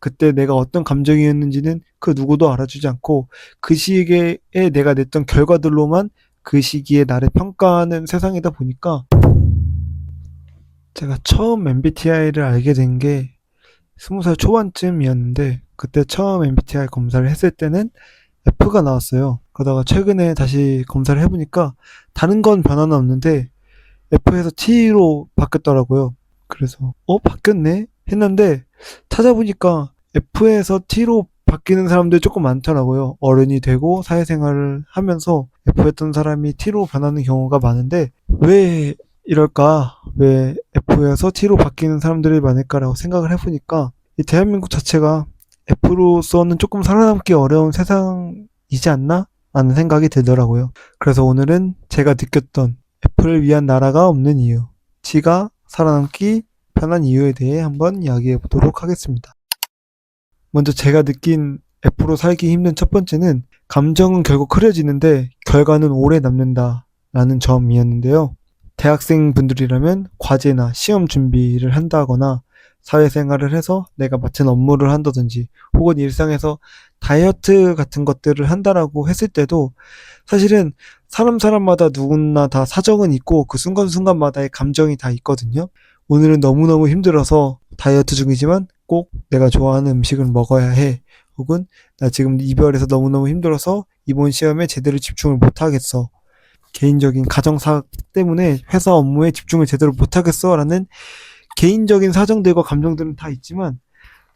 그때 내가 어떤 감정이었는지는 그 누구도 알아주지 않고 그 시기에 내가 냈던 결과들로만 그 시기에 나를 평가하는 세상이다 보니까 제가 처음 MBTI를 알게 된 게 20살 초반쯤이었는데 그때 처음 MBTI 검사를 했을 때는 F가 나왔어요. 그러다가 최근에 다시 검사를 해보니까 다른 건 변화는 없는데 F에서 T로 바뀌었더라고요. 그래서 바뀌었네 했는데 찾아보니까 F에서 T로 바뀌는 사람들이 조금 많더라고요. 어른이 되고 사회생활을 하면서 F였던 사람이 T로 변하는 경우가 많은데 왜 이럴까? 왜 F에서 T로 바뀌는 사람들이 많을까라고 생각을 해보니까 이 대한민국 자체가 F로서는 조금 살아남기 어려운 세상이지 않나? 라는 생각이 들더라고요. 그래서 오늘은 제가 느꼈던 F를 위한 나라가 없는 이유, T가 살아남기 편한 이유에 대해 한번 이야기해 보도록 하겠습니다. 먼저 제가 느낀 F로 살기 힘든 첫 번째는 감정은 결국 흐려지는데 결과는 오래 남는다 라는 점이었는데요. 대학생 분들이라면 과제나 시험 준비를 한다거나 사회생활을 해서 내가 맡은 업무를 한다든지 혹은 일상에서 다이어트 같은 것들을 한다라고 했을 때도 사실은 사람마다 누구나 다 사정은 있고 그 순간순간마다의 감정이 다 있거든요. 오늘은 너무너무 힘들어서 다이어트 중이지만 꼭 내가 좋아하는 음식을 먹어야 해. 혹은 나 지금 이별해서 너무너무 힘들어서 이번 시험에 제대로 집중을 못하겠어. 개인적인 가정사 때문에 회사 업무에 집중을 제대로 못하겠어 라는 개인적인 사정들과 감정들은 다 있지만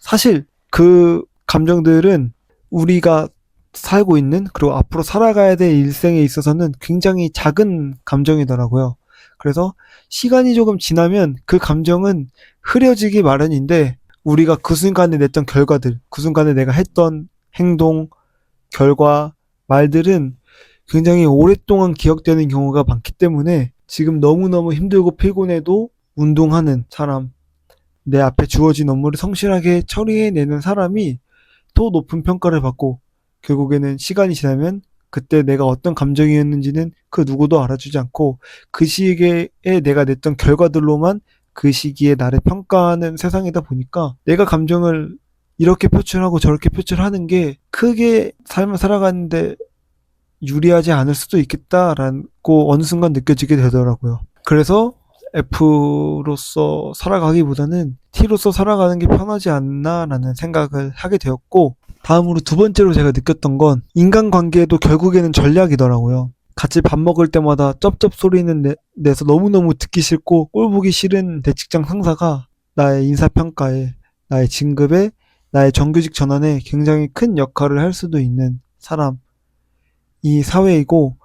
사실 그 감정들은 우리가 살고 있는 그리고 앞으로 살아가야 될 일생에 있어서는 굉장히 작은 감정이더라고요. 그래서 시간이 조금 지나면 그 감정은 흐려지기 마련인데 우리가 그 순간에 냈던 결과들, 그 순간에 내가 했던 행동, 결과, 말들은 굉장히 오랫동안 기억되는 경우가 많기 때문에 지금 너무너무 힘들고 피곤해도 운동하는 사람, 내 앞에 주어진 업무를 성실하게 처리해내는 사람이 더 높은 평가를 받고 결국에는 시간이 지나면 그때 내가 어떤 감정이었는지는 그 누구도 알아주지 않고 그 시기에 내가 냈던 결과들로만 그 시기에 나를 평가하는 세상이다 보니까 내가 감정을 이렇게 표출하고 저렇게 표출하는 게 크게 삶을 살아가는데 유리하지 않을 수도 있겠다라고 어느 순간 느껴지게 되더라고요. 그래서 F로서 살아가기보다는 T로서 살아가는 게 편하지 않나라는 생각을 하게 되었고, 다음으로 두 번째로 제가 느꼈던 건 인간관계도 결국에는 전략이더라고요. 같이 밥 먹을 때마다 쩝쩝 소리는 내서 너무너무 듣기 싫고 꼴 보기 싫은 내 직장 상사가 나의 인사평가에, 나의 진급에, 나의 정규직 전환에 굉장히 큰 역할을 할 수도 있는 사람, 이 사회이고,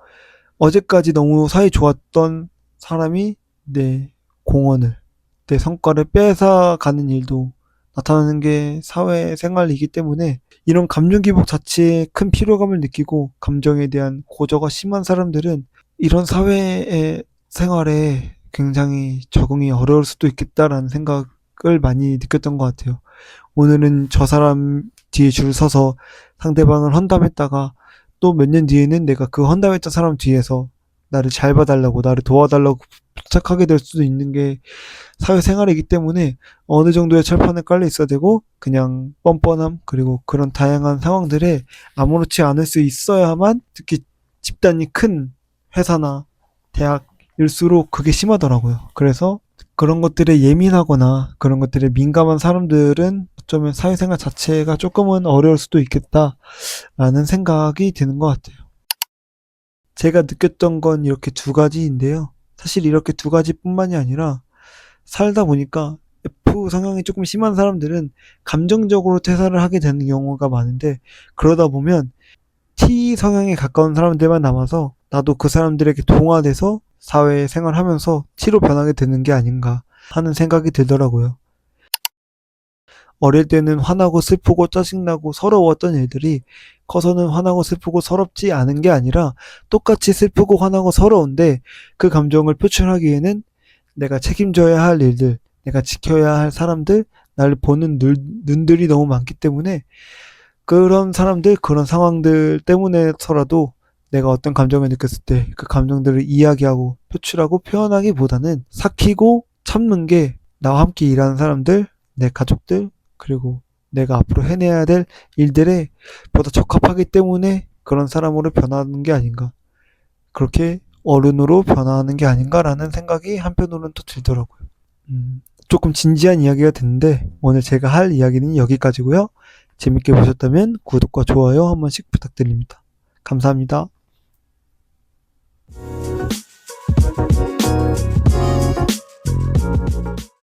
어제까지 너무 사이 좋았던 사람이 내 공헌을, 내 성과를 뺏어가는 일도 나타나는 게 사회생활이기 때문에 이런 감정 기복 자체에 큰 피로감을 느끼고 감정에 대한 고저가 심한 사람들은 이런 사회의 생활에 굉장히 적응이 어려울 수도 있겠다라는 생각을 많이 느꼈던 것 같아요. 오늘은 저 사람 뒤에 줄 서서 상대방을 헌담했다가 또 몇 년 뒤에는 내가 그 헌담했던 사람 뒤에서 나를 잘 봐달라고, 나를 도와달라고 부탁하게 될 수도 있는 게 사회생활이기 때문에 어느 정도의 철판에 깔려 있어야 되고, 그냥 뻔뻔함, 그리고 그런 다양한 상황들에 아무렇지 않을 수 있어야만, 특히 집단이 큰 회사나 대학일수록 그게 심하더라고요. 그래서 그런 것들에 예민하거나 그런 것들에 민감한 사람들은 어쩌면 사회생활 자체가 조금은 어려울 수도 있겠다라는 생각이 드는 것 같아요. 제가 느꼈던 건 이렇게 두 가지인데요. 사실 이렇게 두 가지뿐만이 아니라 살다 보니까 F 성향이 조금 심한 사람들은 감정적으로 퇴사를 하게 되는 경우가 많은데, 그러다 보면 T 성향에 가까운 사람들만 남아서 나도 그 사람들에게 동화돼서 사회생활 하면서 T로 변하게 되는 게 아닌가 하는 생각이 들더라고요. 어릴 때는 화나고 슬프고 짜증나고 서러웠던 일들이 커서는 화나고 슬프고 서럽지 않은 게 아니라 똑같이 슬프고 화나고 서러운데, 그 감정을 표출하기에는 내가 책임져야 할 일들, 내가 지켜야 할 사람들, 나를 보는 눈들이 너무 많기 때문에 그런 사람들, 그런 상황들 때문에서라도 내가 어떤 감정을 느꼈을 때 그 감정들을 이야기하고 표출하고 표현하기보다는 삭히고 참는 게 나와 함께 일하는 사람들, 내 가족들, 그리고 내가 앞으로 해내야 될 일들에 보다 적합하기 때문에 그런 사람으로 변하는 게 아닌가. 그렇게 어른으로 변화하는 게 아닌가라는 생각이 한편으로는 또 들더라고요. 조금 진지한 이야기가 됐는데 오늘 제가 할 이야기는 여기까지고요. 재밌게 보셨다면 구독과 좋아요 한 번씩 부탁드립니다. 감사합니다.